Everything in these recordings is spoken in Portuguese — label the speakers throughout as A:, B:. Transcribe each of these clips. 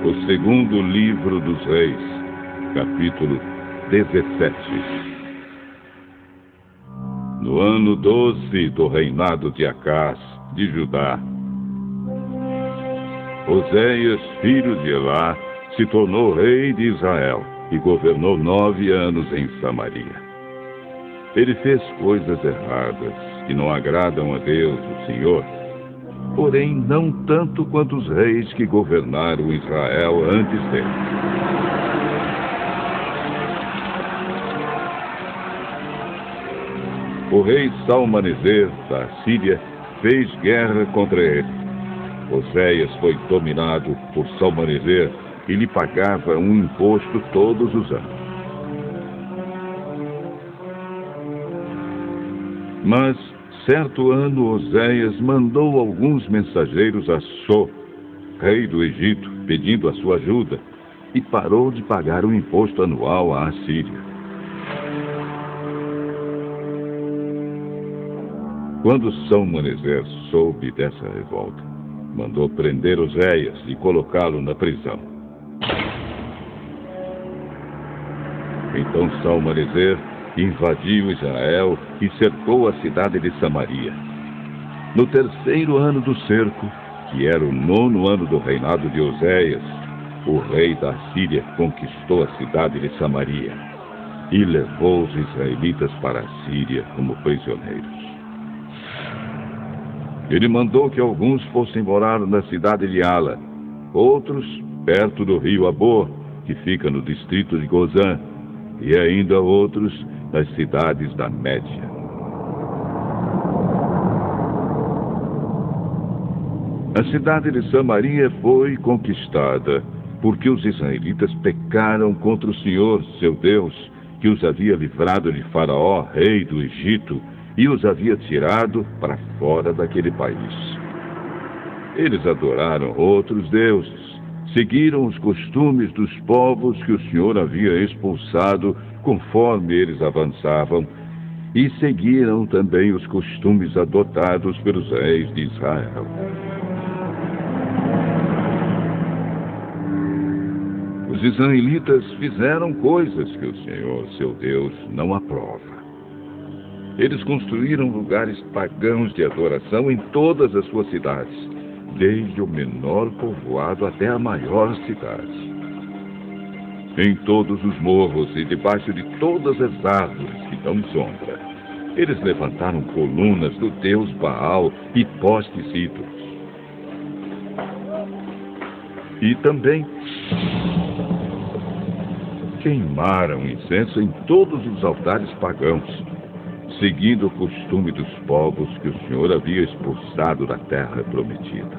A: O segundo livro dos Reis, capítulo 17. No ano 12 do reinado de Acás, de Judá, Oséias, filho de Elá, se tornou rei de Israel e governou 9 anos em Samaria. Ele fez coisas erradas que não agradam a Deus, o Senhor, porém não tanto quanto os reis que governaram Israel antes dele. O rei Salmaneser, da Síria, fez guerra contra ele. Oséias foi dominado por Salmaneser e lhe pagava um imposto todos os anos. Mas, certo ano, Oséias mandou alguns mensageiros a So, rei do Egito, pedindo a sua ajuda, e parou de pagar o imposto anual à Assíria. Quando Salmaneser soube dessa revolta, mandou prender Oséias e colocá-lo na prisão. Então Salmaneser invadiu Israel e cercou a cidade de Samaria. No 3º ano do cerco, que era o 9º ano do reinado de Oséias, o rei da Síria conquistou a cidade de Samaria e levou os israelitas para a Síria como prisioneiros. Ele mandou que alguns fossem morar na cidade de Ala, outros perto do rio Abor, que fica no distrito de Gozã, e ainda outros nas cidades da Média. A cidade de Samaria foi conquistada porque os israelitas pecaram contra o Senhor, seu Deus, que os havia livrado de Faraó, rei do Egito, e os havia tirado para fora daquele país. Eles adoraram outros deuses, seguiram os costumes dos povos que o Senhor havia expulsado conforme eles avançavam, e seguiram também os costumes adotados pelos reis de Israel. Os israelitas fizeram coisas que o Senhor, seu Deus, não aprova. Eles construíram lugares pagãos de adoração em todas as suas cidades, desde o menor povoado até a maior cidade. Em todos os morros e debaixo de todas as árvores que dão sombra, eles levantaram colunas do deus Baal e postes ídolos. E também queimaram incenso em todos os altares pagãos, seguindo o costume dos povos que o Senhor havia expulsado da terra prometida.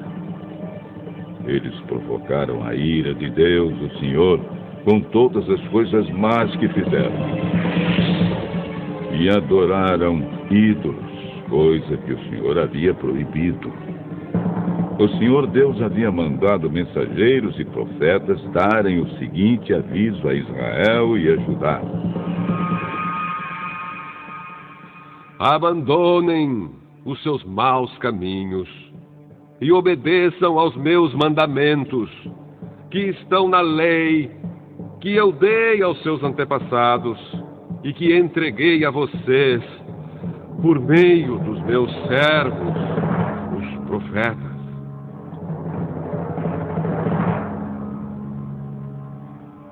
A: Eles provocaram a ira de Deus, o Senhor, com todas as coisas más que fizeram. E adoraram ídolos, coisa que o Senhor havia proibido. O Senhor Deus havia mandado mensageiros e profetas darem o seguinte aviso a Israel e a Judá:
B: abandonem os seus maus caminhos e obedeçam aos meus mandamentos, que estão na lei que eu dei aos seus antepassados e que entreguei a vocês por meio dos meus servos, os profetas.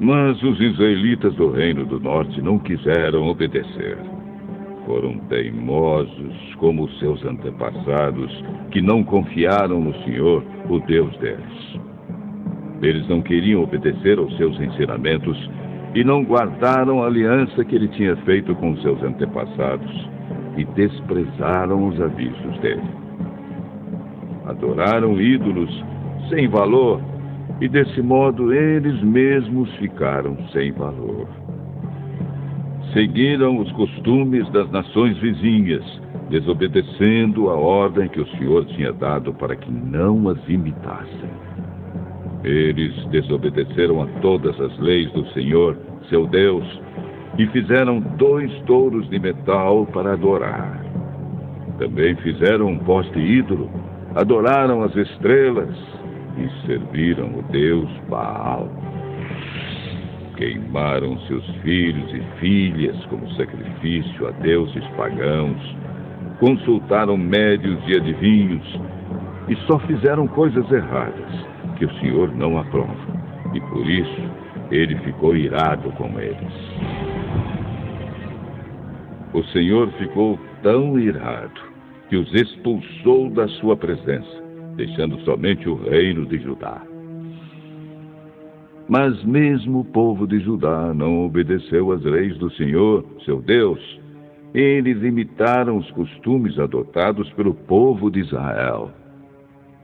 A: Mas os israelitas do Reino do Norte não quiseram obedecer. Foram teimosos como os seus antepassados, que não confiaram no Senhor, o Deus deles. Eles não queriam obedecer aos seus ensinamentos e não guardaram a aliança que ele tinha feito com os seus antepassados e desprezaram os avisos dele. Adoraram ídolos sem valor e, desse modo, eles mesmos ficaram sem valor. Seguiram os costumes das nações vizinhas, desobedecendo a ordem que o Senhor tinha dado para que não as imitassem. Eles desobedeceram a todas as leis do Senhor, seu Deus, e fizeram 2 touros de metal para adorar. Também fizeram um poste ídolo, adoraram as estrelas e serviram o deus Baal. Queimaram seus filhos e filhas como sacrifício a deuses pagãos, consultaram médios e adivinhos, e só fizeram coisas erradas, que o Senhor não aprova, e por isso ele ficou irado com eles. O Senhor ficou tão irado que os expulsou da sua presença, deixando somente o reino de Judá. Mas mesmo o povo de Judá não obedeceu às leis do Senhor, seu Deus. Eles imitaram os costumes adotados pelo povo de Israel.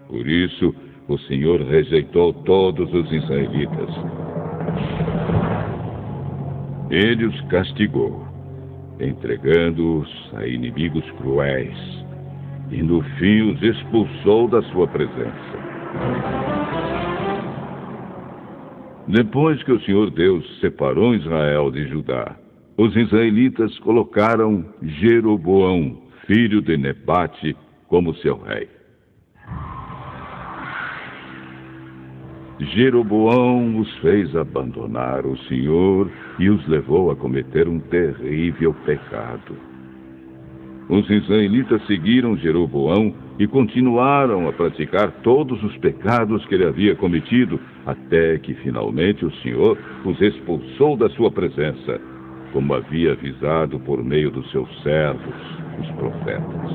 A: Por isso, o Senhor rejeitou todos os israelitas. Ele os castigou, entregando-os a inimigos cruéis, e no fim os expulsou da sua presença. Depois que o Senhor Deus separou Israel de Judá, os israelitas colocaram Jeroboão, filho de Nebate, como seu rei. Jeroboão os fez abandonar o Senhor e os levou a cometer um terrível pecado. Os israelitas seguiram Jeroboão e continuaram a praticar todos os pecados que ele havia cometido, até que finalmente o Senhor os expulsou da sua presença, como havia avisado por meio dos seus servos, os profetas.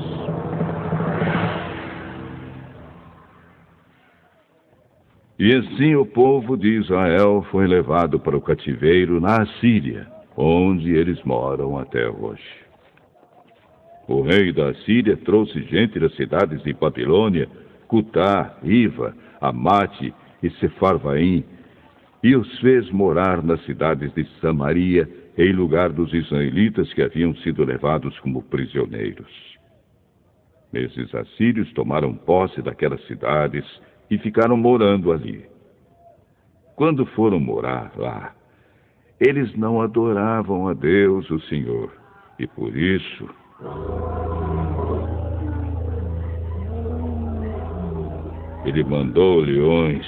A: E assim o povo de Israel foi levado para o cativeiro na Assíria, onde eles moram até hoje. O rei da Assíria trouxe gente das cidades de Babilônia, Cutá, Iva, Amate e Sefarvaim, e os fez morar nas cidades de Samaria, em lugar dos israelitas que haviam sido levados como prisioneiros. Esses assírios tomaram posse daquelas cidades e ficaram morando ali. Quando foram morar lá, eles não adoravam a Deus, o Senhor, e por isso ele mandou leões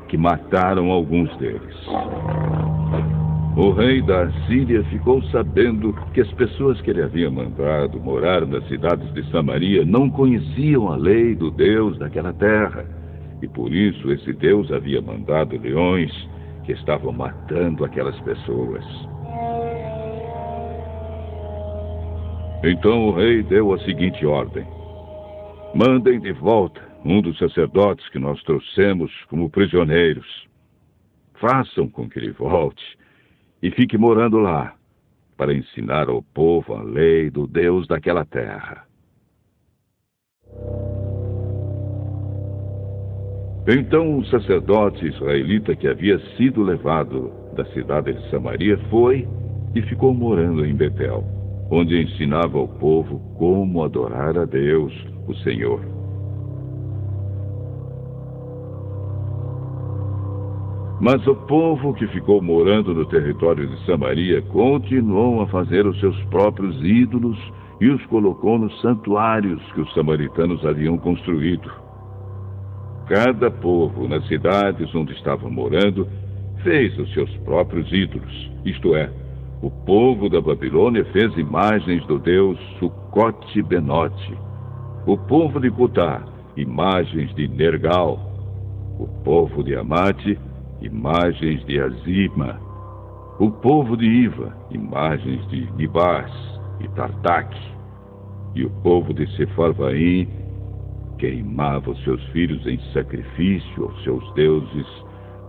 A: que mataram alguns deles. O rei da Assíria ficou sabendo que as pessoas que ele havia mandado morar nas cidades de Samaria não conheciam a lei do Deus daquela terra, e por isso esse Deus havia mandado leões que estavam matando aquelas pessoas. Então o rei deu a seguinte ordem: mandem de volta um dos sacerdotes que nós trouxemos como prisioneiros. Façam com que ele volte e fique morando lá, para ensinar ao povo a lei do Deus daquela terra. Então o sacerdote israelita que havia sido levado da cidade de Samaria foi e ficou morando em Betel, onde ensinava ao povo como adorar a Deus, o Senhor. Mas o povo que ficou morando no território de Samaria continuou a fazer os seus próprios ídolos e os colocou nos santuários que os samaritanos haviam construído. Cada povo, nas cidades onde estava morando, fez os seus próprios ídolos, isto é, o povo da Babilônia fez imagens do deus Sucote-Benote. O povo de Cutá, imagens de Nergal. O povo de Amate, imagens de Azima. O povo de Iva, imagens de Nibás e Tartaque. E o povo de Sefarvaim queimava os seus filhos em sacrifício aos seus deuses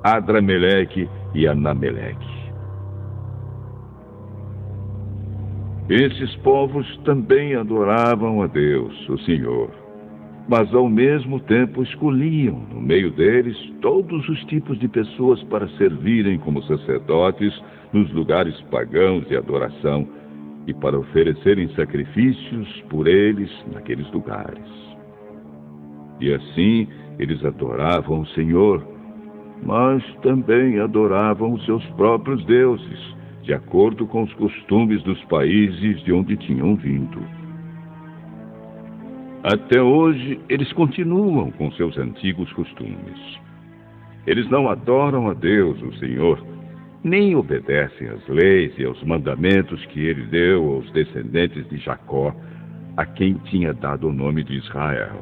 A: Adrameleque e Anameleque. Esses povos também adoravam a Deus, o Senhor, mas ao mesmo tempo escolhiam no meio deles todos os tipos de pessoas para servirem como sacerdotes nos lugares pagãos de adoração e para oferecerem sacrifícios por eles naqueles lugares. E assim eles adoravam o Senhor, mas também adoravam os seus próprios deuses, de acordo com os costumes dos países de onde tinham vindo. Até hoje, eles continuam com seus antigos costumes. Eles não adoram a Deus, o Senhor, nem obedecem às leis e aos mandamentos que ele deu aos descendentes de Jacó, a quem tinha dado o nome de Israel.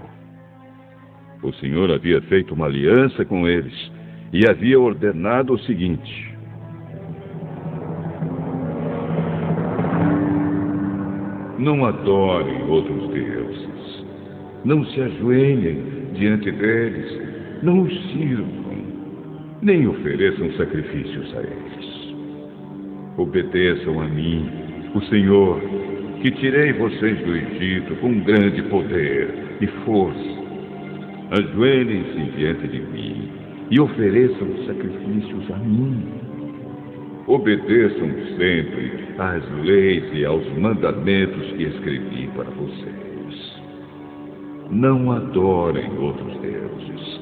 A: O Senhor havia feito uma aliança com eles e havia ordenado o seguinte: não adorem outros deuses, não se ajoelhem diante deles, não os sirvam, nem ofereçam sacrifícios a eles. Obedeçam a mim, o Senhor, que tirei vocês do Egito com grande poder e força. Ajoelhem-se diante de mim e ofereçam sacrifícios a mim. Obedeçam sempre às leis e aos mandamentos que escrevi para vocês. Não adorem outros deuses,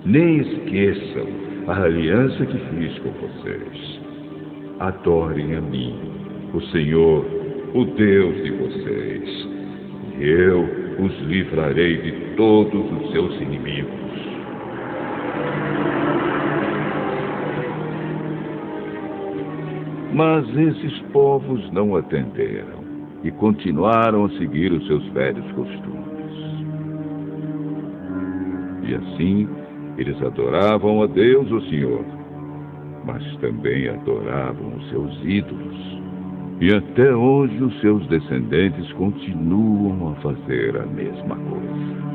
A: nem esqueçam a aliança que fiz com vocês. Adorem a mim, o Senhor, o Deus de vocês, e eu os livrarei de todos os seus inimigos. Mas esses povos não atenderam e continuaram a seguir os seus velhos costumes. E assim, eles adoravam a Deus, o Senhor, mas também adoravam os seus ídolos. E até hoje os seus descendentes continuam a fazer a mesma coisa.